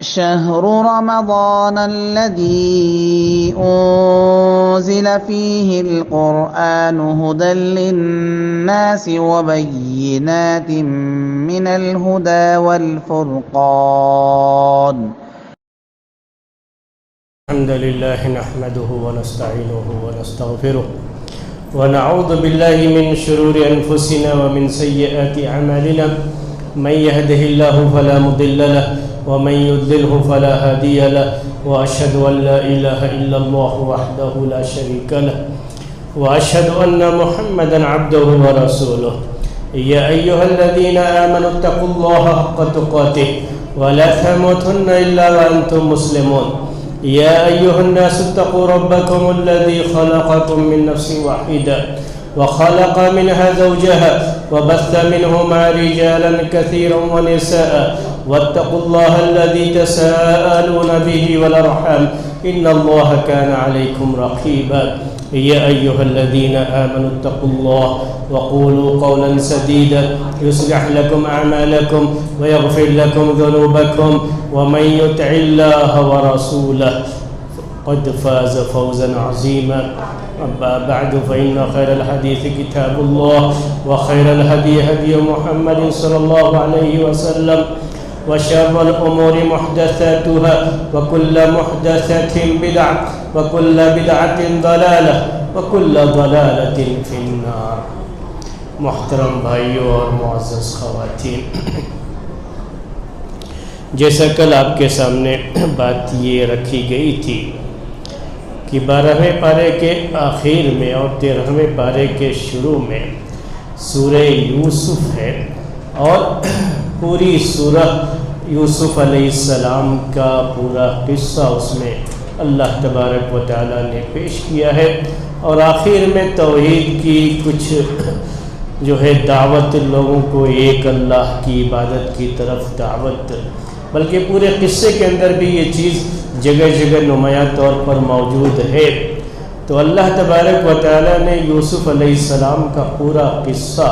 شهر رمضان الذي أنزل فيه القرآن هدى للناس وبينات من الهدى والفرقان. الحمد لله نحمده ونستعينه ونستغفره ونعوذ بالله من شرور أنفسنا ومن سيئات أعمالنا. من يهده الله فلا مضل له ومن يضلله فلا هادي له، وأشهد أن لا إله إلا الله وحده لا شريك له، وأشهد أن محمدا عبده ورسوله. يا أيها الذين آمنوا اتقوا الله حق تقاته ولا تموتن إلا وأنتم مسلمون. يا أيها الناس اتقوا ربكم الذي خلقكم من نفس واحدة وخلق منها زوجها وبث منهما رجالا كثيرا ونساء، واتقوا الله الذي تساءلون به والأرحام إن الله كان عليكم رقيبا. يا أيها الذين آمنوا اتقوا الله وقولوا قولا سديدا يصلح لكم أعمالكم ويغفر لكم ذنوبكم، ومن يطع الله ورسوله قد فاز فوزا عظيما. أما بعد فإن خير الحديث كتاب الله، وخير الهدي هدي محمد صلى الله عليه وسلم، وشر الأمور محدثاتها، وكل محدثة بدعة، وكل بدعة ضلالة، وكل ضلالة في النار. محترم بھائیوں اور معزز خواتین، جیسا کل آپ کے سامنے بات یہ رکھی گئی تھی کہ 12ویں پارے کے آخر میں اور 13ویں پارے کے شروع میں سورہ یوسف ہے، اور پوری سورہ یوسف علیہ السلام کا پورا قصہ اس میں اللہ تبارک و تعالیٰ نے پیش کیا ہے، اور آخر میں توحید کی کچھ جو ہے دعوت، لوگوں کو ایک اللہ کی عبادت کی طرف دعوت، بلکہ پورے قصے کے اندر بھی یہ چیز جگہ جگہ نمایاں طور پر موجود ہے۔ تو اللہ تبارک و تعالیٰ نے یوسف علیہ السلام کا پورا قصہ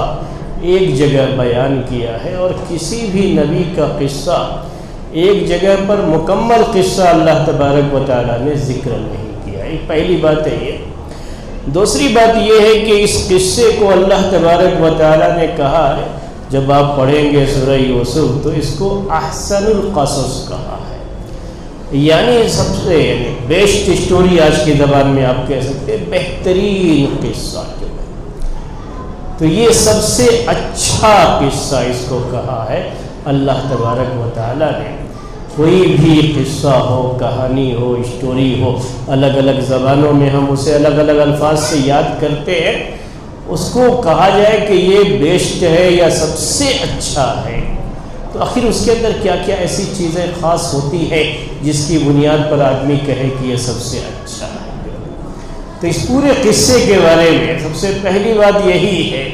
ایک جگہ بیان کیا ہے، اور کسی بھی نبی کا قصہ ایک جگہ پر مکمل قصہ اللہ تبارک و تعالیٰ نے ذکر نہیں کیا۔ ایک پہلی بات ہے یہ۔ دوسری بات یہ ہے کہ اس قصے کو اللہ تبارک و تعالیٰ نے کہا ہے، جب آپ پڑھیں گے سورہ یوسف تو اس کو احسن القصص کہا ہے، یعنی سب سے بیسٹ اسٹوری آج کی زبان میں آپ کہہ سکتے ہیں، بہترین قصہ۔ تو یہ سب سے اچھا قصہ اس کو کہا ہے اللہ تبارک و تعالیٰ نے۔ کوئی بھی قصہ ہو، کہانی ہو، اسٹوری ہو، الگ الگ زبانوں میں ہم اسے الگ الگ الفاظ سے یاد کرتے ہیں، اس کو کہا جائے کہ یہ بیسٹ ہے یا سب سے اچھا ہے، تو آخر اس کے اندر کیا کیا ایسی چیزیں خاص ہوتی ہیں جس کی بنیاد پر آدمی کہے کہ یہ سب سے اچھا ہے۔ تو اس پورے قصے کے بارے میں سب سے پہلی بات یہی ہے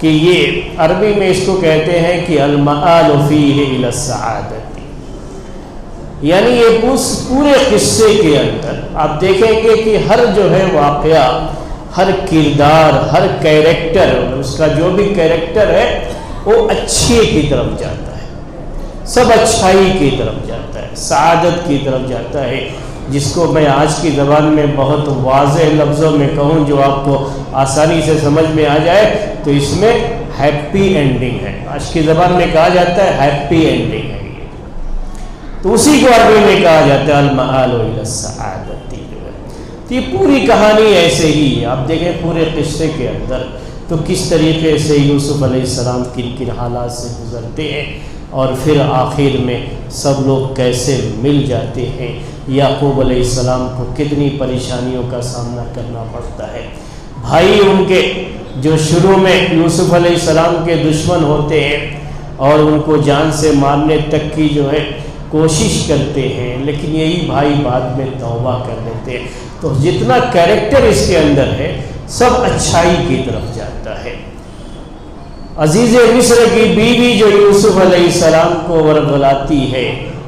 کہ یہ عربی میں اس کو کہتے ہیں کہ المآل فیہ الی السعادۃ، یعنی یہ پورے قصے کے اندر آپ دیکھیں گے کہ ہر جو ہے واقعہ، ہر کردار، ہر کیریکٹر، اس کا جو بھی کیریکٹر ہے وہ اچھے کی طرف جاتا ہے، سب اچھائی کی طرف جاتا ہے، سعادت کی طرف جاتا ہے، جس کو میں آج کی زبان میں بہت واضح لفظوں میں کہوں جو آپ کو آسانی سے سمجھ میں آ جائے تو اس میں ہیپی اینڈنگ ہے۔ آج کی زبان میں کہا جاتا ہے ہیپی اینڈنگ ہے یہ، تو اسی کو عربی میں کہا جاتا ہے المآل الی السعادۃ۔ یہ پوری کہانی ایسے ہی ہے، آپ دیکھیں پورے قصے کے اندر تو کس طریقے سے یوسف علیہ السلام کن کن حالات سے گزرتے ہیں، اور پھر آخر میں سب لوگ کیسے مل جاتے ہیں، یعقوب علیہ السلام کو کتنی پریشانیوں کا سامنا کرنا پڑتا ہے، بھائی ان کے جو شروع میں یوسف علیہ السلام کے دشمن ہوتے ہیں اور ان کو جان سے مارنے تک کی جو ہے کوشش کرتے ہیں، لیکن یہی بھائی بعد میں توبہ کر لیتے ہیں۔ تو جتنا کیریکٹر اس کے اندر ہے سب اچھائی کی طرف جاتا ہے۔ عزیز مصر کی بیوی جو یوسف علیہ السلام کو ورغلاتی ہے،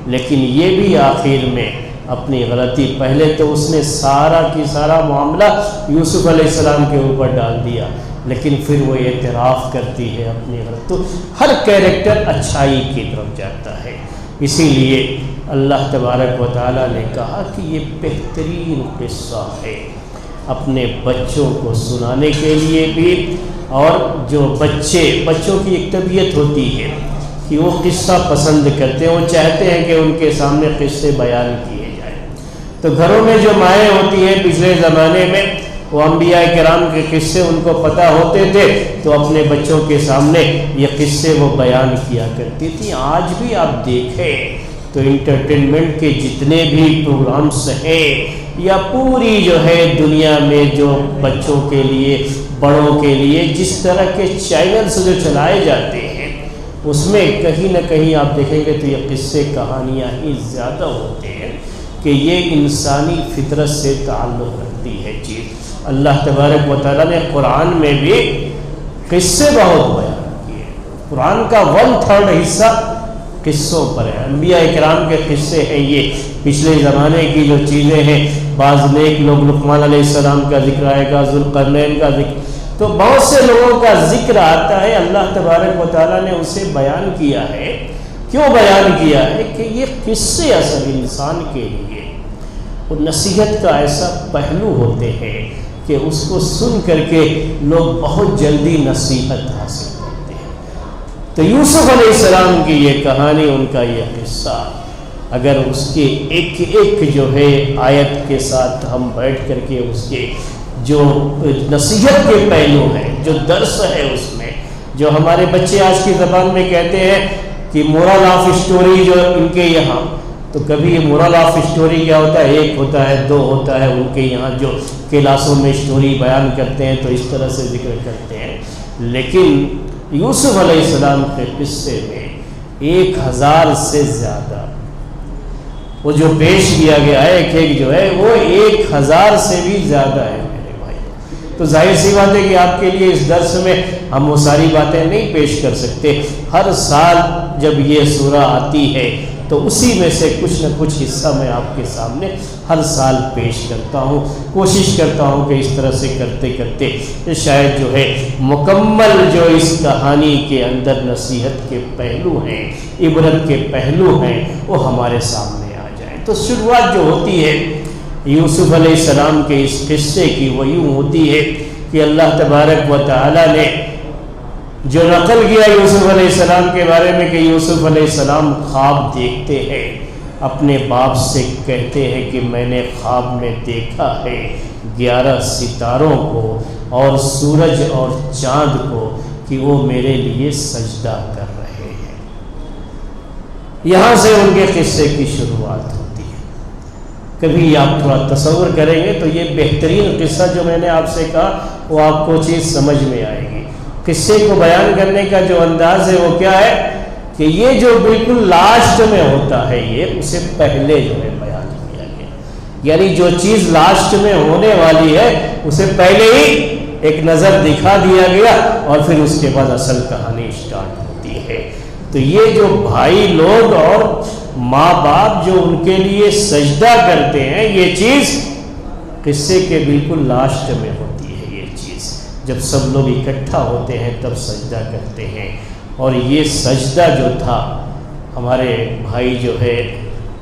لیکن یہ بھی آخر میں اپنی غلطی، پہلے تو اس نے سارا کی سارا معاملہ یوسف علیہ السلام کے اوپر ڈال دیا، لیکن پھر وہ اعتراف کرتی ہے اپنی غلط. تو ہر کیریکٹر اچھائی کی طرف جاتا ہے. اسی لیے اللہ تبارک و تعالیٰ نے کہا کہ یہ بہترین قصہ ہے اپنے بچوں کو سنانے کے لیے بھی، اور جو بچوں کی ایک طبیعت ہوتی ہے کہ وہ قصہ پسند کرتے ہیں، وہ چاہتے ہیں کہ ان کے سامنے قصے بیان کیے جائیں۔ تو گھروں میں جو مائیں ہوتی ہیں پچھلے زمانے میں، وہ انبیاء کرام کے قصے ان کو پتہ ہوتے تھے تو اپنے بچوں کے سامنے یہ قصے وہ بیان کیا کرتی تھی۔ آج بھی آپ دیکھیں تو انٹرٹینمنٹ کے جتنے بھی پروگرامس ہیں یا پوری جو ہے دنیا میں جو بچوں کے لیے بڑوں کے لیے جس طرح کے چینلز جو چلائے جاتے ہیں، اس میں کہیں نہ کہیں آپ دیکھیں گے تو یہ قصے کہانیاں ہی زیادہ ہوتے ہیں کہ یہ انسانی فطرت سے تعلق رکھتی ہے چیز۔ اللہ تبارک و تعالیٰ نے قرآن میں بھی قصے بہت بیان کیے، قرآن کا 1/3 حصہ قصوں پر ہے۔ انبیاء اکرام کے قصے ہیں، یہ پچھلے زمانے کی جو چیزیں ہیں، بعض نیک لوگ، لقمان علیہ السلام کا ذکر آئے گا، ذوالقرنین کا ذکر، تو بہت سے لوگوں کا ذکر آتا ہے۔ اللہ تبارک و تعالیٰ نے اسے بیان کیا ہے، کیوں بیان کیا ہے کہ یہ قصے اصل انسان کے لیے وہ نصیحت کا ایسا پہلو ہوتے ہیں کہ اس کو سن کر کے لوگ بہت جلدی نصیحت حاصل کرتے ہیں۔ تو یوسف علیہ السلام کی یہ کہانی، ان کا یہ قصہ، اگر اس کے ایک ایک جو ہے آیت کے ساتھ ہم بیٹھ کر کے اس کے جو نصیحت کے پہلو ہیں، جو درس ہے اس میں، جو ہمارے بچے آج کی زبان میں کہتے ہیں کہ مورل آف اسٹوری جو ان کے یہاں، تو کبھی یہ مورل آف اسٹوری کیا ہوتا ہے، 1 ہوتا ہے 2 ہوتا ہے، ان کے یہاں جو کلاسوں میں اسٹوری بیان کرتے ہیں تو اس طرح سے ذکر کرتے ہیں۔ لیکن یوسف علیہ السلام کے قصے میں 1000 سے زیادہ وہ جو پیش کیا گیا ہے، ایک جو ہے وہ 1000 سے بھی زیادہ ہے میرے بھائی۔ تو ظاہر سی بات ہے کہ آپ کے لیے اس درس میں ہم وہ ساری باتیں نہیں پیش کر سکتے۔ ہر سال جب یہ سورہ آتی ہے تو اسی میں سے کچھ نہ کچھ حصہ میں آپ کے سامنے ہر سال پیش کرتا ہوں، کوشش کرتا ہوں کہ اس طرح سے کرتے کرتے شاید جو ہے مکمل جو اس کہانی کے اندر نصیحت کے پہلو ہیں، عبرت کے پہلو ہیں، وہ ہمارے سامنے آ جائیں۔ تو شروعات جو ہوتی ہے یوسف علیہ السلام کے اس قصے کی وہ یوں ہوتی ہے کہ اللہ تبارک و تعالیٰ نے جو نقل کیا یوسف علیہ السلام کے بارے میں کہ یوسف علیہ السلام خواب دیکھتے ہیں، اپنے باپ سے کہتے ہیں کہ میں نے خواب میں دیکھا ہے 11 ستاروں کو اور سورج اور چاند کو کہ وہ میرے لیے سجدہ کر رہے ہیں۔ یہاں سے ان کے قصے کی شروعات ہوتی ہے۔ کبھی آپ تھوڑا تصور کریں گے تو یہ بہترین قصہ جو میں نے آپ سے کہا وہ آپ کو چیز سمجھ میں آئے گی۔ قصے کو بیان کرنے کا جو انداز ہے وہ کیا ہے کہ یہ جو بالکل لاسٹ میں ہوتا ہے یہ اسے پہلے جو ہے بیان کیا گیا، یعنی جو چیز لاسٹ میں ہونے والی ہے اسے پہلے ہی ایک نظر دکھا دیا گیا اور پھر اس کے بعد اصل کہانی اسٹارٹ ہوتی ہے۔ تو یہ جو بھائی لوگ اور ماں باپ جو ان کے لیے سجدہ کرتے ہیں، یہ چیز قصے کے بالکل لاسٹ میں ہوتی ہے۔ یہ چیز جب سب لوگ اکٹھا ہوتے ہیں تب سجدہ کرتے ہیں، اور یہ سجدہ جو تھا ہمارے بھائی جو ہے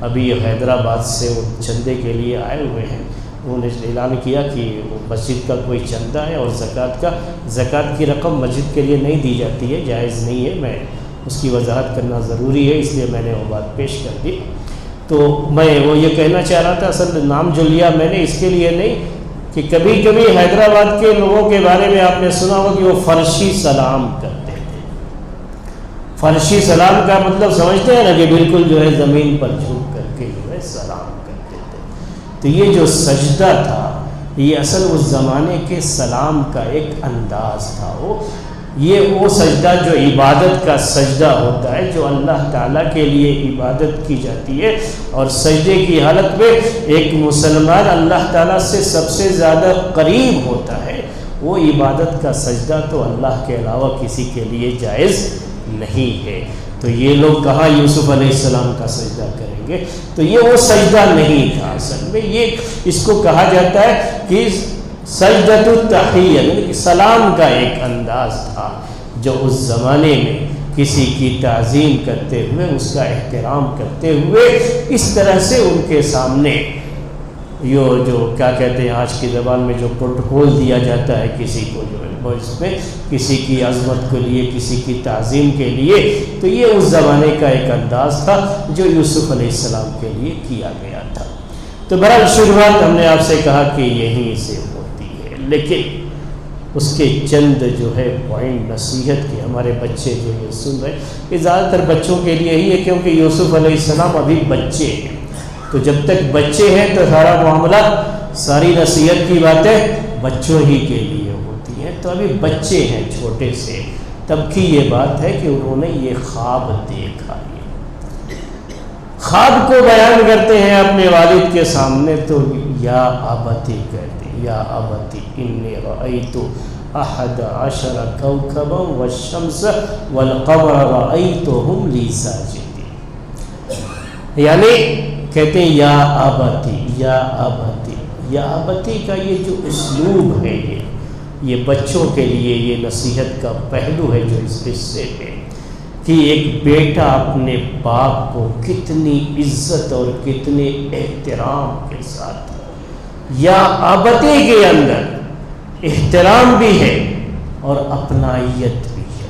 ابھی حیدرآباد سے وہ چندے کے لیے آئے ہوئے ہیں، انہوں نے اعلان کیا کہ وہ مسجد کا کوئی چندہ ہے اور زکوٰۃ کی رقم مسجد کے لیے نہیں دی جاتی ہے، جائز نہیں ہے، میں اس کی وضاحت کرنا ضروری ہے اس لیے میں نے وہ بات پیش کر دی۔ تو میں وہ یہ کہنا چاہ رہا تھا، اصل نام جو لیا میں نے اس کے لیے نہیں کہ کبھی کبھی حیدرآباد کے لوگوں کے بارے میں آپ نے سنا ہو کہ وہ فرشی سلام کرتے تھے۔ فرشی سلام کا مطلب سمجھتے ہیں نا کہ بالکل جو ہے زمین پر جھک کر کے جو ہے سلام کرتے تھے۔ تو یہ جو سجدہ تھا یہ اصل اس زمانے کے سلام کا ایک انداز تھا۔ وہ سجدہ جو عبادت کا سجدہ ہوتا ہے، جو اللہ تعالیٰ کے لیے عبادت کی جاتی ہے، اور سجدے کی حالت میں ایک مسلمان اللہ تعالیٰ سے سب سے زیادہ قریب ہوتا ہے، وہ عبادت کا سجدہ تو اللہ کے علاوہ کسی کے لیے جائز نہیں ہے۔ تو یہ لوگ کہاں یوسف علیہ السلام کا سجدہ کریں گے؟ تو یہ وہ سجدہ نہیں تھا، اصل میں یہ اس کو کہا جاتا ہے کہ سجدۃ التحیہ، یعنی کہ سلام کا ایک انداز تھا جو اس زمانے میں کسی کی تعظیم کرتے ہوئے، اس کا احترام کرتے ہوئے، اس طرح سے ان کے سامنے جو کیا کہتے ہیں آج کی زبان میں جو پروٹوکول دیا جاتا ہے کسی کو، جو ہے وہ اس میں کسی کی عظمت کے لیے، کسی کی تعظیم کے لیے، تو یہ اس زمانے کا ایک انداز تھا جو یوسف علیہ السلام کے لیے کیا گیا تھا۔ تو بہرحال شروعات ہم نے آپ سے کہا کہ یہیں سے ہوتی ہے، لیکن اس کے چند جو ہے پوائنٹ نصیحت کے ہمارے بچے جو یہ سن رہے ہیں، یہ زیادہ تر بچوں کے لیے ہی ہے، کیونکہ یوسف علیہ السلام ابھی بچے ہیں، تو جب تک بچے ہیں تو سارا معاملہ، ساری نصیحت کی باتیں بچوں ہی کے لیے ہوتی ہیں۔ تو ابھی بچے ہیں چھوٹے سے، تب کی یہ بات ہے کہ انہوں نے یہ خواب دیکھا۔ خواب کو بیان کرتے ہیں اپنے والد کے سامنے، تو یا ابتی کہتے ہیں، یا ابتی انی رأیت 11 کوكبا والشمس والقمر رأیتهم لی ساجدین، یعنی کہتے ہیں یا ابتی، یا ابتی، یا ابتی کا یہ جو اسلوب ہے، یہ بچوں کے لیے یہ نصیحت کا پہلو ہے جو اس حصے میں، کہ ایک بیٹا اپنے باپ کو کتنی عزت اور کتنے احترام کے ساتھ، یا ابتی کے اندر احترام بھی ہے اور اپنائیت بھی ہے،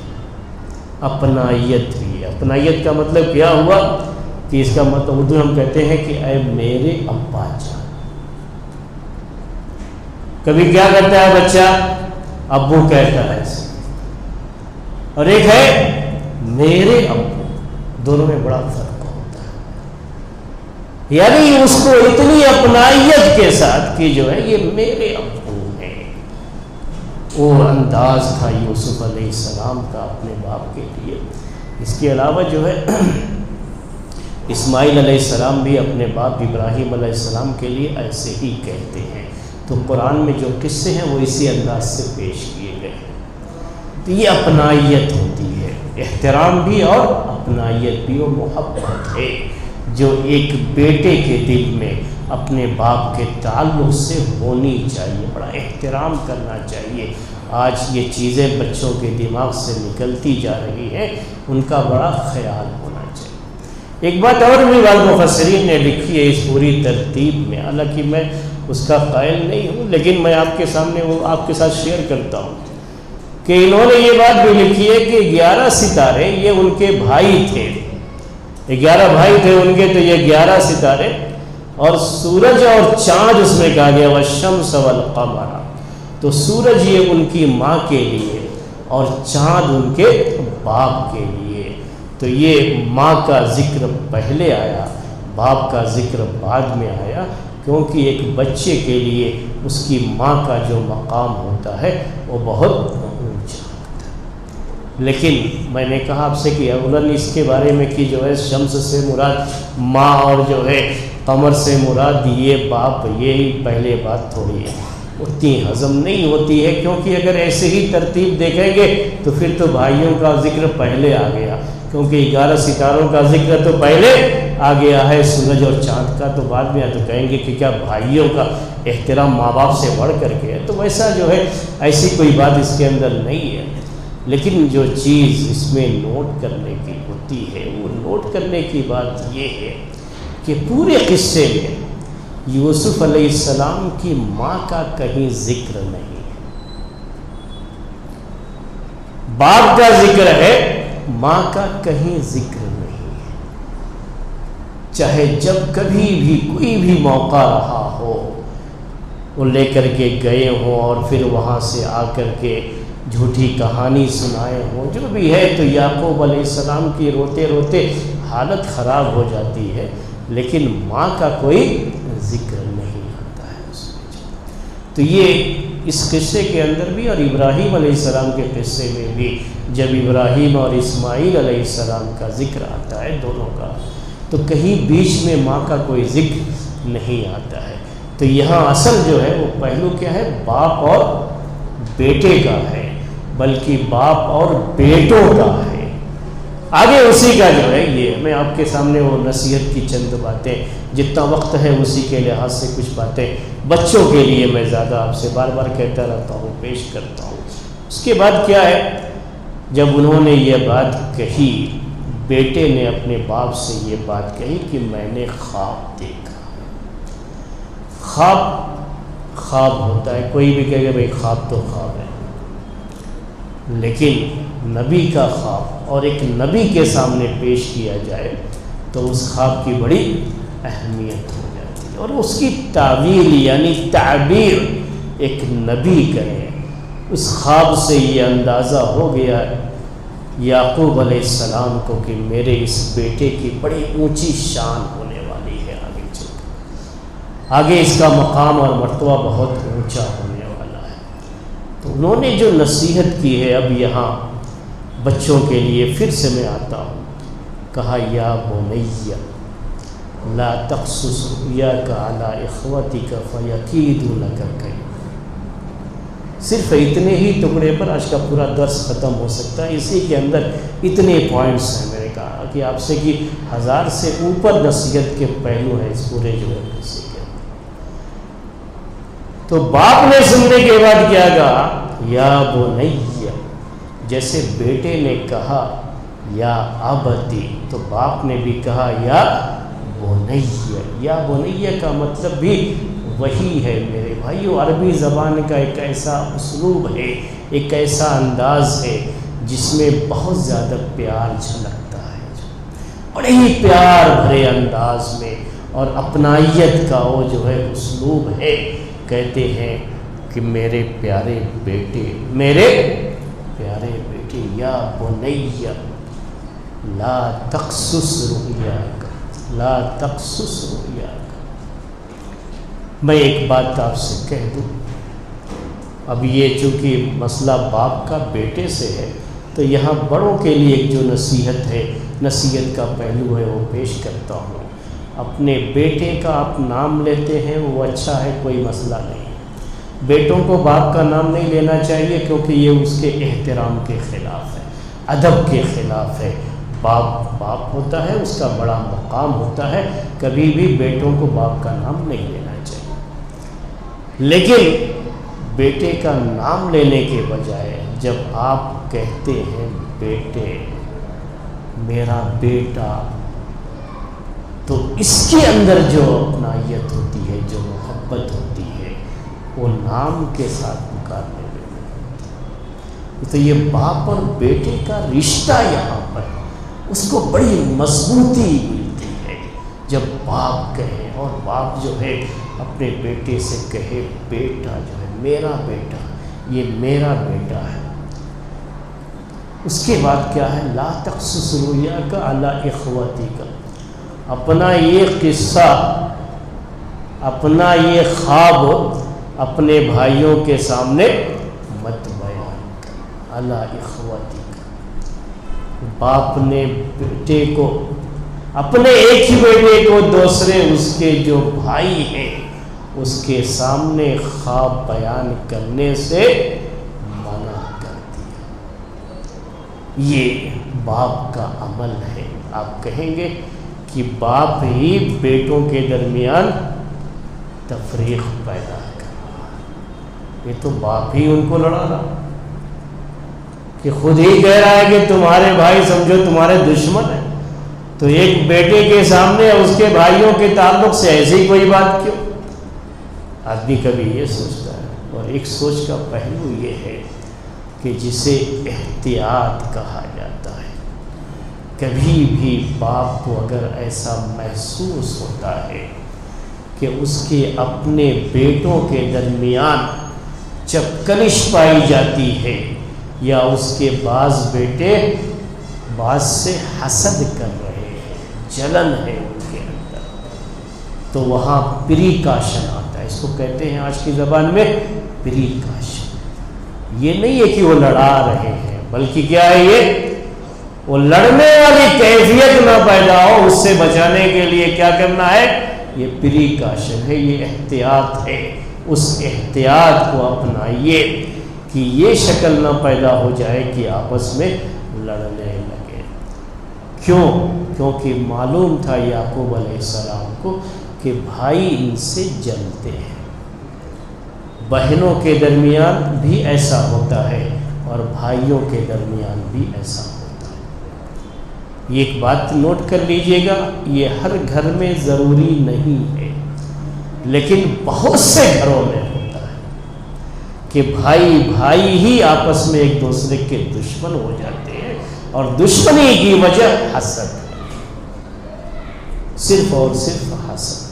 اپنائیت بھی ہے۔ اپنائیت کا مطلب کیا ہوا کہ اس کا مطلب اردو ہم کہتے ہیں کہ اے میرے ابا جان۔ کبھی کیا کرتا ہے بچہ، ابو کہتا ہے اسے، اور ایک ہے میرے ابو، دونوں میں بڑا فرق ہوتا ہے، یعنی اس کو اتنی اپنائیت کے ساتھ کہ جو ہے یہ میرے ابو ہیں، وہ انداز تھا یوسف علیہ السلام کا اپنے باپ کے لیے۔ اس کے علاوہ جو ہے اسماعیل علیہ السلام بھی اپنے باپ ابراہیم علیہ السلام کے لیے ایسے ہی کہتے ہیں۔ تو قرآن میں جو قصے ہیں وہ اسی انداز سے پیش کیے گئے ہیں۔ تو یہ اپنائیت ہوتی ہے، احترام بھی اور اپنائیت بھی، اور محبت ہے جو ایک بیٹے کے دل میں اپنے باپ کے تعلق سے ہونی چاہیے، بڑا احترام کرنا چاہیے۔ آج یہ چیزیں بچوں کے دماغ سے نکلتی جا رہی ہیں، ان کا بڑا خیال ہونا چاہیے۔ ایک بات اور بھی بعض مفسرین نے لکھی ہے اس پوری ترتیب میں، حالانکہ میں اس کا قائل نہیں ہوں، لیکن میں آپ کے سامنے وہ آپ کے ساتھ شیئر کرتا ہوں کہ انہوں نے یہ بات بھی لکھی ہے کہ 11 ستارے یہ ان کے بھائی تھے، 11 بھائی تھے ان کے، تو یہ 11 ستارے، اور سورج اور چاند اس میں کہا گیا والشمس والقمر، تو سورج یہ ان کی ماں کے لیے اور چاند ان کے باپ کے لیے۔ تو یہ ماں کا ذکر پہلے آیا، باپ کا ذکر بعد میں آیا، کیونکہ ایک بچے کے لیے اس کی ماں کا جو مقام ہوتا ہے وہ بہت اونچا ہوتا ہے۔ لیکن میں نے کہا آپ سے کہ اولاً اس کے بارے میں کہ جو ہے شمس سے مراد ماں اور جو ہے قمر سے مراد یہ باپ، یہی پہلے بات تھوڑی ہے، اتنی ہضم نہیں ہوتی ہے، کیونکہ اگر ایسے ہی ترتیب دیکھیں گے تو پھر تو بھائیوں کا ذکر پہلے آ گیا، کیونکہ 11 ستاروں کا ذکر تو پہلے آ گیا ہے، سورج اور چاند کا تو بعد میں، تو کہیں گے کہ کیا بھائیوں کا احترام ماں باپ سے بڑھ کر کے ہے؟ تو ویسا جو ہے ایسی کوئی بات اس کے اندر نہیں ہے، لیکن جو چیز اس میں نوٹ کرنے کی ہوتی ہے وہ نوٹ کرنے کی بات یہ ہے کہ پورے قصے میں یوسف علیہ السلام کی ماں کا کہیں ذکر نہیں ہے، باپ کا ذکر ہے، ماں کا کہیں ذکر نہیں ہے۔ چاہے جب کبھی بھی کوئی بھی موقع رہا ہو، وہ لے کر کے گئے ہوں اور پھر وہاں سے آ کر کے جھوٹی کہانی سنائے ہوں، جو بھی ہے، تو یعقوب علیہ السلام کی روتے روتے حالت خراب ہو جاتی ہے، لیکن ماں کا کوئی ذکر نہیں آتا ہے اس میں۔ تو یہ اس قصے کے اندر بھی اور ابراہیم علیہ السلام کے قصے میں بھی جب ابراہیم اور اسماعیل علیہ السلام کا ذکر آتا ہے دونوں کا، تو کہیں بیچ میں ماں کا کوئی ذکر نہیں آتا ہے۔ تو یہاں اصل جو ہے وہ پہلو کیا ہے، باپ اور بیٹے کا ہے، بلکہ باپ اور بیٹوں کا ہے۔ آگے اسی کا جو ہے یہ میں آپ کے سامنے وہ نصیحت کی چند باتیں، جتنا وقت ہے اسی کے لحاظ سے کچھ باتیں بچوں کے لیے میں زیادہ آپ سے بار بار کہتا رہتا ہوں، پیش کرتا ہوں۔ اس کے بعد کیا ہے جب انہوں نے یہ بات کہی، بیٹے نے اپنے باپ سے یہ بات کہی کہ میں نے خواب دیکھا۔ خواب ہوتا ہے، کوئی بھی کہے گا بھائی خواب تو خواب ہے، لیکن نبی کا خواب اور ایک نبی کے سامنے پیش کیا جائے تو اس خواب کی بڑی اہمیت ہو جاتی ہے، اور اس کی تعویل یعنی تعبیر ایک نبی کرے۔ اس خواب سے یہ اندازہ ہو گیا یعقوب علیہ السلام کو کہ میرے اس بیٹے کی بڑی اونچی شان ہونے والی ہے، آگے چل کر آگے اس کا مقام اور مرتبہ بہت اونچا ہونے والا ہے۔ تو انہوں نے جو نصیحت کی ہے، اب یہاں بچوں کے لیے پھر سے میں آتا ہوں، کہا یا بنی لا تقصص رؤیاک علی اخوتک فیکیدوا لک کیدا۔ صرف اتنے ہی ٹکڑے پر آج کا پورا درس ختم ہو سکتا ہے، اسی کے اندر اتنے پوائنٹس ہیں۔ میں نے کہا کہ آپ سے کہ 1000 سے اوپر نصیحت کے پہلو ہیں اس پورے جو ہے کسی کے۔ تو باپ نے سننے کے بعد کیا کہا؟ یا بنی، جیسے بیٹے نے کہا یا ابتی، تو باپ نے بھی کہا یا بنی۔ یا بنی کا مطلب بھی وہی ہے میرے بھائیو، عربی زبان کا ایک ایسا اسلوب ہے، ایک ایسا انداز ہے جس میں بہت زیادہ پیار جھلکتا ہے، بڑے ہی پیار بھرے انداز میں، اور اپنائیت کا وہ جو ہے اسلوب ہے۔ کہتے ہیں کہ میرے پیارے بیٹے، میرے پیارے بیٹے، یا بنی لا تقصص رؤیاک، لا تقصص رؤیاک۔ میں ایک بات آپ سے کہہ دوں، اب یہ چونکہ مسئلہ باپ کا بیٹے سے ہے تو یہاں بڑوں کے لیے ایک جو نصیحت ہے، نصیحت کا پہلو ہے، وہ پیش کرتا ہوں۔ اپنے بیٹے کا آپ نام لیتے ہیں وہ اچھا ہے، کوئی مسئلہ نہیں، بیٹوں کو باپ کا نام نہیں لینا چاہیے کیونکہ یہ اس کے احترام کے خلاف ہے، ادب کے خلاف ہے۔ باپ ہوتا ہے، اس کا بڑا مقام ہوتا ہے، کبھی بھی بیٹوں کو باپ کا نام نہیں لینا چاہیے۔ لیکن بیٹے کا نام لینے کے بجائے جب آپ کہتے ہیں بیٹے، میرا بیٹا، تو اس کے اندر جو اپنائیت ہوتی ہے، جو محبت ہوتی ہے، وہ نام کے ساتھ پکارنے میں ہوتی ہے۔ تو یہ باپ اور بیٹے کا رشتہ یہاں پر اس کو بڑی مضبوطی ملتی ہے جب باپ کہے، اور باپ جو ہے اپنے بیٹے سے کہے بیٹا جو ہے میرا بیٹا، یہ میرا بیٹا ہے۔ اس کے بعد کیا ہے؟ لا تقصص رؤیاک علی اخوتک، اپنا یہ قصہ، اپنا یہ خواب اپنے بھائیوں کے سامنے مت بیان کر، علی اخوتک۔ باپ نے بیٹے کو، اپنے ایک ہی بیٹے کو دوسرے اس کے جو بھائی ہیں اس کے سامنے خواب بیان کرنے سے منع کر دیا۔ یہ باپ کا عمل ہے۔ آپ کہیں گے کہ باپ ہی بیٹوں کے درمیان تفریق پیدا کر رہا ہے، یہ تو باپ ہی ان کو لڑا رہا، کہ خود ہی کہہ رہا ہے کہ تمہارے بھائی سمجھو تمہارے دشمن ہیں، تو ایک بیٹے کے سامنے اس کے بھائیوں کے تعلق سے ایسی کوئی بات کیوں؟ آدمی کبھی یہ سوچتا ہے، اور ایک سوچ کا پہلو یہ ہے کہ جسے احتیاط کہا جاتا ہے۔ کبھی بھی باپ کو اگر ایسا محسوس ہوتا ہے کہ اس کے اپنے بیٹوں کے درمیان جب کلش پائی جاتی ہے، یا اس کے بعض بیٹے بعض سے حسد کر رہے ہیں، جلن ہے ان کے اندر، تو وہاں پریکاشن آتا ہے۔ اس کو کہتے ہیں آج کی زبان میں پریکاشن۔ یہ نہیں ہے کہ وہ لڑا رہے ہیں، بلکہ کیا ہے؟ یہ وہ لڑنے والی کیفیت نہ پیدا ہو، اس سے بچانے کے لیے کیا کرنا ہے؟ یہ پریکاشن ہے، یہ احتیاط ہے۔ اس احتیاط کو اپنائیے کہ یہ شکل نہ پیدا ہو جائے کہ آپس میں لڑنے لگے۔ کیوں؟ کیونکہ معلوم تھا یعقوب علیہ السلام کو کہ بھائی ان سے جلتے ہیں، بہنوں کے درمیان بھی ایسا ہوتا ہے، اور بھائیوں کے درمیان بھی ایسا ہوتا ہے۔ یہ ایک بات نوٹ کر لیجئے گا، یہ ہر گھر میں ضروری نہیں ہے، لیکن بہت سے گھروں میں ہوتا ہے کہ بھائی بھائی ہی آپس میں ایک دوسرے کے دشمن ہو جاتے ہیں، اور دشمنی کی وجہ حسد ہے، صرف اور صرف حسد۔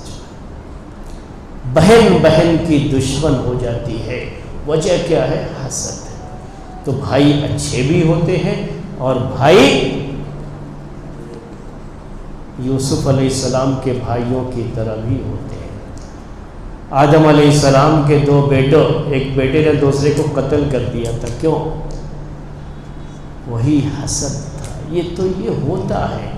بہن بہن کی دشمن ہو جاتی ہے، وجہ کیا ہے؟ حسد ہے۔ تو بھائی اچھے بھی ہوتے ہیں، اور بھائی یوسف علیہ السلام کے بھائیوں کی طرح بھی ہوتے ہیں۔ آدم علیہ السلام کے دو بیٹوں، ایک بیٹے نے دوسرے کو قتل کر دیا تھا، کیوں؟ وہی حسد تھا۔ یہ ہوتا ہے،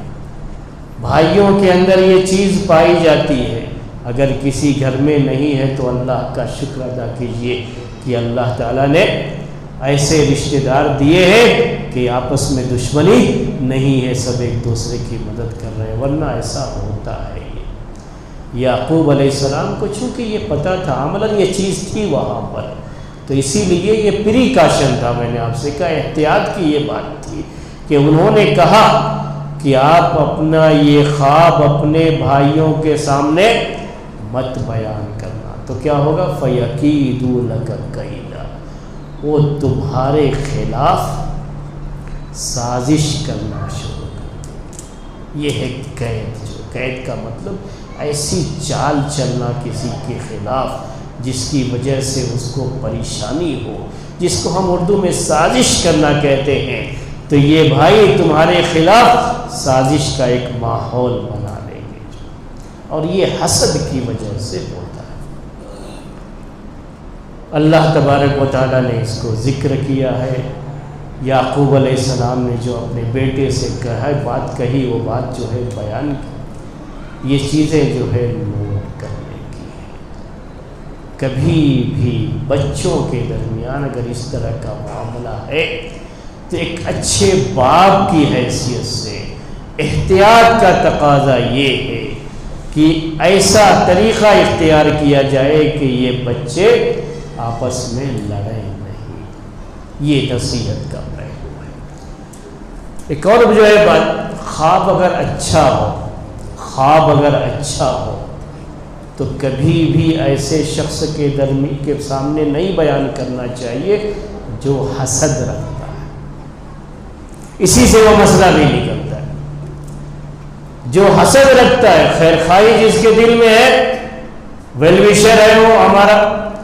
بھائیوں کے اندر یہ چیز پائی جاتی ہے۔ اگر کسی گھر میں نہیں ہے تو اللہ کا شکر ادا کیجئے کہ اللہ تعالیٰ نے ایسے رشتہ دار دیے ہیں کہ آپس میں دشمنی نہیں ہے، سب ایک دوسرے کی مدد کر رہے ہیں، ورنہ ایسا ہوتا ہے۔ یعقوب علیہ السلام کو چونکہ یہ پتہ تھا، عملاً یہ چیز تھی وہاں پر، تو اسی لیے یہ پریکاشن تھا، میں نے آپ سے کہا احتیاط کی یہ بات تھی کہ انہوں نے کہا کہ آپ اپنا یہ خواب اپنے بھائیوں کے سامنے مت بیان کرنا، تو کیا ہوگا؟ فَيَكِيدُوا لَكَ كَيْدًا، وہ تمہارے خلاف سازش کرنا شروع کر دیں۔ یہ ہے قید۔ جو قید کا مطلب ایسی چال چلنا کسی کے خلاف جس کی وجہ سے اس کو پریشانی ہو، جس کو ہم اردو میں سازش کرنا کہتے ہیں۔ تو یہ بھائی تمہارے خلاف سازش کا ایک ماحول بنا لیں گے، اور یہ حسد کی وجہ سے ہوتا ہے۔ اللہ تبارک و تعالیٰ نے اس کو ذکر کیا ہے۔ یعقوب علیہ السلام نے جو اپنے بیٹے سے بات کہی، وہ بات جو ہے بیان کی، یہ چیزیں جو ہے نوٹ کرنے کی ہے۔ کبھی بھی بچوں کے درمیان اگر اس طرح کا معاملہ ہے تو ایک اچھے باپ کی حیثیت سے احتیاط کا تقاضا یہ ہے کہ ایسا طریقہ اختیار کیا جائے کہ یہ بچے آپس میں لڑیں نہیں۔ یہ نصیحت کا پہلو ہے۔ ایک اور جو ہے بات، خواب اگر اچھا ہو تو کبھی بھی ایسے شخص کے سامنے نہیں بیان کرنا چاہیے جو حسد رکھتا ہے، اسی سے وہ مسئلہ بھی نکلتا ہے۔ جو حسد رکھتا ہے، خیر خواہی جس کے دل میں ہے، ویل وشر ہے وہ ہمارا،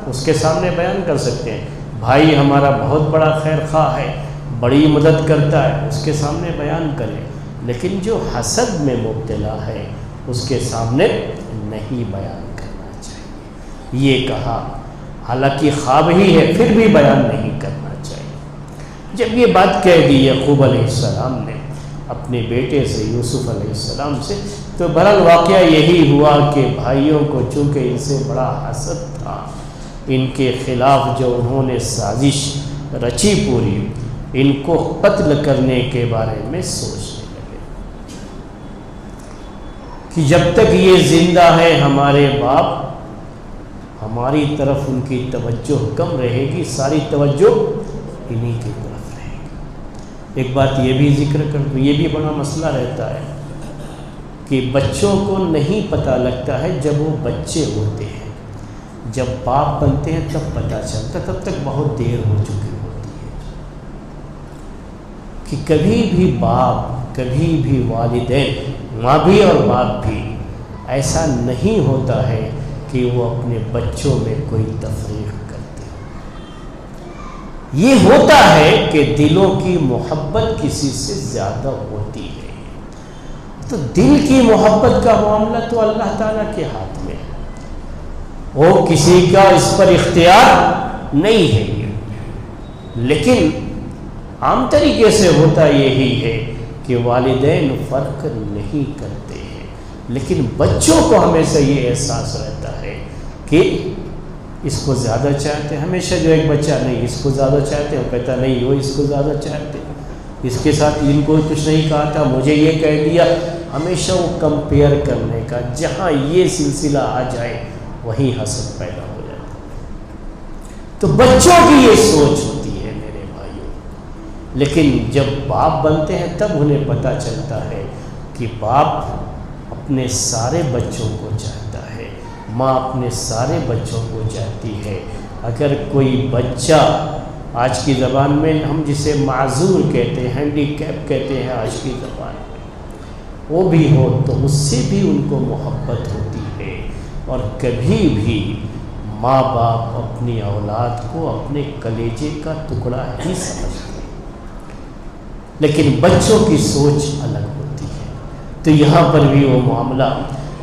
اس کے سامنے بیان کر سکتے ہیں۔ بھائی ہمارا بہت بڑا خیر خواہ ہے، بڑی مدد کرتا ہے، اس کے سامنے بیان کریں۔ لیکن جو حسد میں مبتلا ہے اس کے سامنے نہیں بیان کرنا چاہیے۔ یہ کہا، حالانکہ خواب ہی ہے پھر بھی بیان نہیں کرنا چاہیے۔ جب یہ بات کہہ دی یعقوب علیہ السلام نے اپنے بیٹے سے، یوسف علیہ السلام سے، تو بہرحال واقعہ یہی ہوا کہ بھائیوں کو چونکہ ان سے بڑا حسد تھا، ان کے خلاف جو انہوں نے سازش رچی پوری، ان کو قتل کرنے کے بارے میں سوچنے لگے کہ جب تک یہ زندہ ہے ہمارے باپ، ہماری طرف ان کی توجہ کم رہے گی، ساری توجہ انہی کی طرف رہے گی۔ ایک بات یہ بھی ذکر کر دوں، یہ بھی بڑا مسئلہ رہتا ہے کہ بچوں کو نہیں پتہ لگتا ہے جب وہ بچے ہوتے ہیں، جب باپ بنتے ہیں تب پتہ چلتا، تب تک بہت دیر ہو چکی ہوتی ہے۔ کہ کبھی بھی باپ، کبھی بھی والدین، ماں بھی اور باپ بھی، ایسا نہیں ہوتا ہے کہ وہ اپنے بچوں میں کوئی تفریق کرتے ہیں۔ یہ ہوتا ہے کہ دلوں کی محبت کسی سے زیادہ ہوتی ہے، تو دل کی محبت کا معاملہ تو اللہ تعالیٰ کے ہاتھ میں ہے، وہ کسی کا اس پر اختیار نہیں ہے۔ لیکن عام طریقے سے ہوتا یہی ہے کہ والدین فرق نہیں کرتے ہیں، لیکن بچوں کو ہمیشہ یہ احساس رہتا ہے کہ اس کو زیادہ چاہتے ہیں۔ ہمیشہ جو ایک بچہ نہیں اس کو زیادہ چاہتے ہیں، وہ کہتا نہیں وہ اس کو زیادہ چاہتے ہیں، اس کے ساتھ ان کو کچھ نہیں کہا تھا، مجھے یہ کہہ دیا۔ ہمیشہ وہ کمپیئر کرنے کا، جہاں یہ سلسلہ آ جائے وہیں حسد پیدا ہو جاتا ہے۔ تو بچوں کی یہ سوچ ہوتی ہے میرے بھائیوں، لیکن جب باپ بنتے ہیں تب انہیں پتہ چلتا ہے کہ باپ اپنے سارے بچوں کو چاہتا ہے، ماں اپنے سارے بچوں کو چاہتی ہے۔ اگر کوئی بچہ آج کی زبان میں ہم جسے معذور کہتے ہیں، ہینڈی کیپ کہتے ہیں آج کی زبان میں، وہ بھی ہو تو اس سے بھی ان کو محبت ہوتی ہے، اور کبھی بھی ماں باپ اپنی اولاد کو اپنے کلیجے کا ٹکڑا ہی سمجھتے ہیں، لیکن بچوں کی سوچ الگ ہوتی ہے۔ تو یہاں پر بھی وہ معاملہ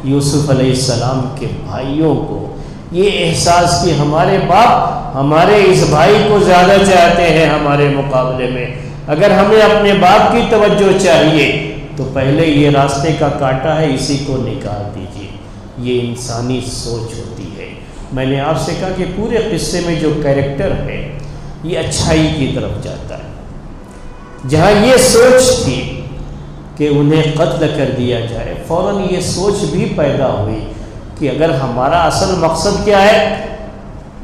یوسف علیہ السلام کے بھائیوں کو یہ احساس کہ ہمارے باپ ہمارے اس بھائی کو زیادہ چاہتے ہیں ہمارے مقابلے میں، اگر ہمیں اپنے باپ کی توجہ چاہیے تو پہلے یہ راستے کا کانٹا ہے اسی کو نکال دیجیے۔ یہ انسانی سوچ ہوتی ہے۔ میں نے آپ سے کہا کہ پورے قصے میں جو کیریکٹر ہے یہ اچھائی کی طرف جاتا ہے۔ جہاں یہ سوچ تھی کہ انہیں قتل کر دیا جائے، فوراً یہ سوچ بھی پیدا ہوئی کہ اگر ہمارا اصل مقصد کیا ہے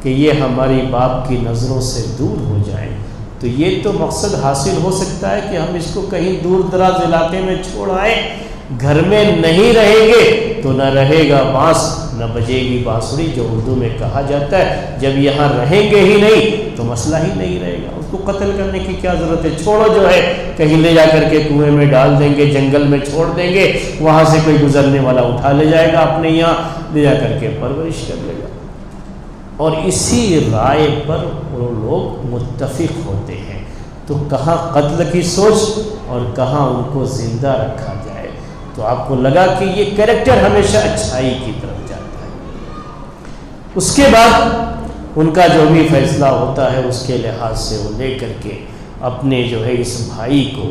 کہ یہ ہماری باپ کی نظروں سے دور ہو جائیں، تو یہ تو مقصد حاصل ہو سکتا ہے کہ ہم اس کو کہیں دور دراز علاقے میں چھوڑ آئیں، گھر میں نہیں رہیں گے تو نہ رہے گا بانس نہ بجے گی بانسری، جو اردو میں کہا جاتا ہے جب یہاں رہیں گے ہی نہیں تو مسئلہ ہی نہیں رہے گا، اس کو قتل کرنے کی کیا ضرورت ہے، چھوڑو جو ہے کہیں لے جا کر کے کنویں میں ڈال دیں گے، جنگل میں چھوڑ دیں گے، وہاں سے کوئی گزرنے والا اٹھا لے جائے گا، اپنے یہاں لے جا کر کے پرورش کر لے گا۔ اور اسی رائے پر وہ لوگ متفق ہوتے ہیں، تو کہاں قتل کی سوچ اور کہاں ان کو زندہ رکھا جائے۔ تو آپ کو لگا کہ یہ کریکٹر ہمیشہ اچھائی کی طرف جاتا ہے۔ اس کے بعد ان کا جو بھی فیصلہ ہوتا ہے اس کے لحاظ سے وہ لے کر کے اپنے جو ہے اس بھائی کو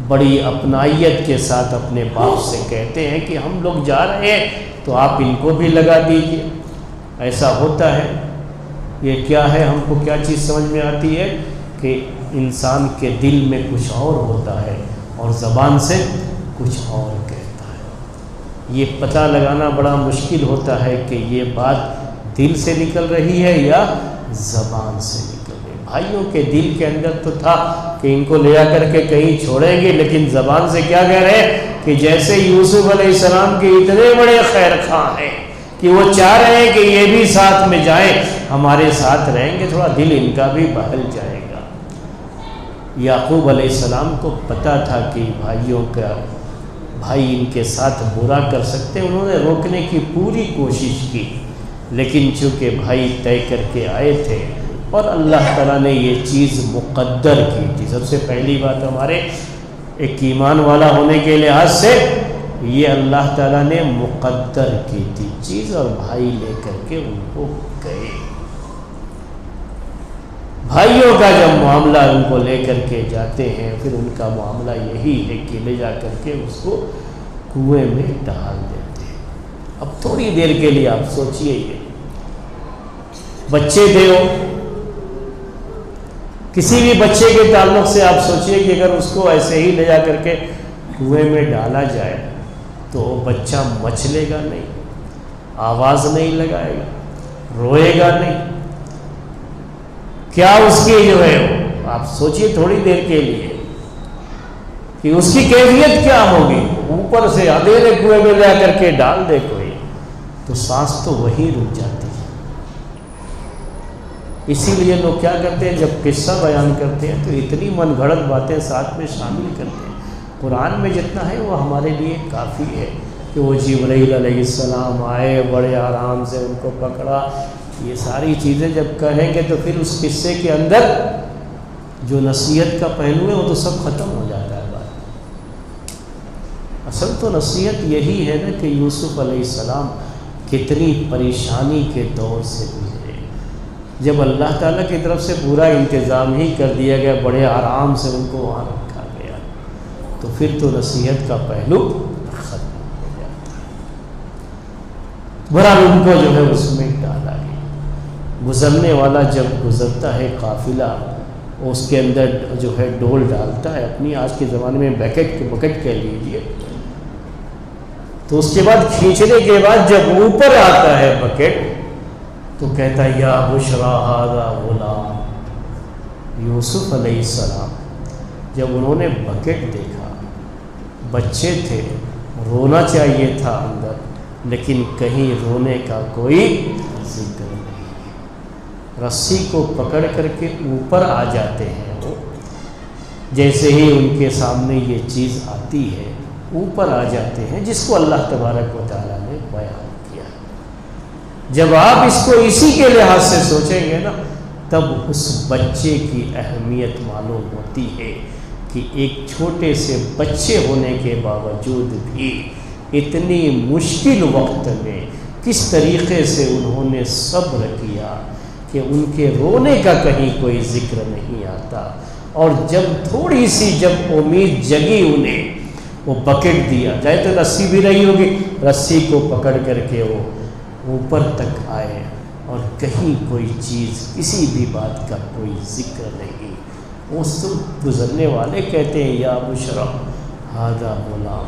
بڑی اپنائیت کے ساتھ اپنے باپ سے کہتے ہیں کہ ہم لوگ جا رہے ہیں تو آپ ان کو بھی لگا دیجیے۔ ایسا ہوتا ہے، یہ کیا ہے، ہم کو کیا چیز سمجھ میں آتی ہے کہ انسان کے دل میں کچھ اور ہوتا ہے اور زبان سے کچھ اور کہتا ہے۔ یہ پتہ لگانا بڑا مشکل ہوتا ہے کہ یہ بات دل سے نکل رہی ہے یا زبان سے نکل رہی ہے۔ بھائیوں کے دل کے اندر تو تھا کہ ان کو لے جا کر کے کہیں چھوڑیں گے، لیکن زبان سے کیا کہہ رہے ہیں کہ جیسے یوسف علیہ السلام کے اتنے بڑے خیر خواہ ہیں کہ وہ چاہ رہے ہیں کہ یہ بھی ساتھ میں جائیں، ہمارے ساتھ رہیں گے، تھوڑا دل ان کا بھی بہل جائے گا۔ یعقوب علیہ السلام کو پتہ تھا کہ بھائیوں کا بھائی ان کے ساتھ برا کر سکتے، انہوں نے روکنے کی پوری کوشش کی، لیکن چونکہ بھائی طے کر کے آئے تھے اور اللہ تعالیٰ نے یہ چیز مقدر کی تھی۔ سب سے پہلی بات ہمارے ایک ایمان والا ہونے کے لحاظ سے یہ اللہ تعالیٰ نے مقدر کی تھی چیز، اور بھائی لے کر کے ان کو گئے۔ بھائیوں کا جب معاملہ ان کو لے کر کے جاتے ہیں، پھر ان کا معاملہ یہی ہے کہ لے جا کر کے اس کو کنویں میں ڈال دیتے ہیں۔ اب تھوڑی دیر کے لیے آپ سوچئے، یہ بچے تھے، وہ کسی بھی بچے کے تعلق سے آپ سوچئے کہ اگر اس کو ایسے ہی لے جا کر کے کنویں میں ڈالا جائے تو وہ بچہ مچلے گا نہیں، آواز نہیں لگائے گا، روئے گا نہیں، کیا اس کی جو ہے آپ سوچئے تھوڑی دیر کے لیے کہ اس کی کیفیت کیا ہوگی۔ اوپر سے اندھیرے کنویں میں لے کر کے ڈال دے کوئی تو سانس تو وہی رک جاتی ہے۔ اسی لیے لوگ کیا کرتے ہیں، جب قصہ بیان کرتے ہیں تو اتنی من گھڑت باتیں ساتھ میں شامل کرتے ہیں۔ قرآن میں جتنا ہے وہ ہمارے لیے کافی ہے کہ وہ جبرائیل علیہ السلام آئے، بڑے آرام سے ان کو پکڑا، یہ ساری چیزیں جب کہیں گے تو پھر اس قصے کے اندر جو نصیحت کا پہلو ہے وہ تو سب ختم ہو جاتا ہے بات۔ اصل تو نصیحت یہی ہے نا کہ یوسف علیہ السلام کتنی پریشانی کے دور سے گزرے، جب اللہ تعالیٰ کی طرف سے پورا انتظام ہی کر دیا گیا، بڑے آرام سے ان کو وہاں رکھا گیا، تو پھر تو نصیحت کا پہلو ختم ہو جاتا ہے۔ بہرحال ان کو جو ہے اس میں ڈالا گیا۔ گزرنے والا جب گزرتا ہے قافلہ، اس کے اندر جو ہے ڈول ڈالتا ہے اپنی، آج کے زمانے میں بکٹ کہہ لیجیے، تو اس کے بعد کھینچنے کے بعد جب اوپر آتا ہے بکٹ تو کہتا ہے یا بشرا ھذا غلام، یوسف علیہ السلام جب انہوں نے بکٹ دیکھا، بچے تھے، رونا چاہیے تھا اندر، لیکن کہیں رونے کا کوئی ذکر نہیں۔ رسی کو پکڑ کر کے اوپر آ جاتے ہیں وہ، جیسے ہی ان کے سامنے یہ چیز آتی ہے اوپر آ جاتے ہیں، جس کو اللہ تبارک و تعالیٰ نے بیان کیا۔ جب آپ اس کو اسی کے لحاظ سے سوچیں گے نا، تب اس بچے کی اہمیت معلوم ہوتی ہے کہ ایک چھوٹے سے بچے ہونے کے باوجود بھی اتنی مشکل وقت میں کس طریقے سے انہوں نے صبر کیا کہ ان کے رونے کا کہیں کوئی ذکر نہیں آتا۔ اور جب تھوڑی سی جب امید جگی انہیں، وہ بکٹ دیا، چاہے تو رسی بھی رہی ہوگی، رسی کو پکڑ کر کے وہ اوپر تک آئے، اور کہیں کوئی چیز، کسی بھی بات کا کوئی ذکر نہیں۔ وہ سب گزرنے والے کہتے ہیں یا بشرا ھذا غلام۔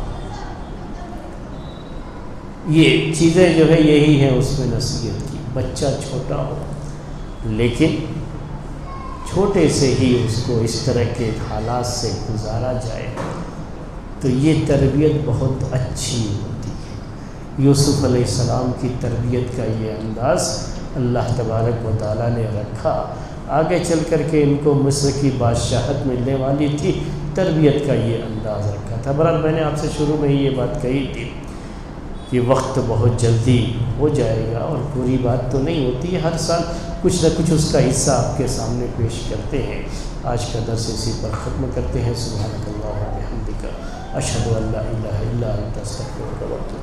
یہ چیزیں جو ہے یہی ہیں اس میں نصیحت کی، بچہ چھوٹا ہو لیکن چھوٹے سے ہی اس کو اس طرح کے حالات سے گزارا جائے تو یہ تربیت بہت اچھی ہوتی ہے۔ یوسف علیہ السلام کی تربیت کا یہ انداز اللہ تبارک و تعالیٰ نے رکھا۔ آگے چل کر کے ان کو مصر کی بادشاہت ملنے والی تھی، تربیت کا یہ انداز رکھا تھا۔ بہرحال میں نے آپ سے شروع میں ہی یہ بات کہی تھی کہ وقت بہت جلدی ہو جائے گا، اور پوری بات تو نہیں ہوتی ہے، ہر سال کچھ نہ کچھ اس کا حصہ آپ کے سامنے پیش کرتے ہیں۔ آج کا درس اسی پر ختم کرتے ہیں۔ سبحانک اللہم و بحمدک، اشہد ان لا الہ الا انت، استغفرک و اتوب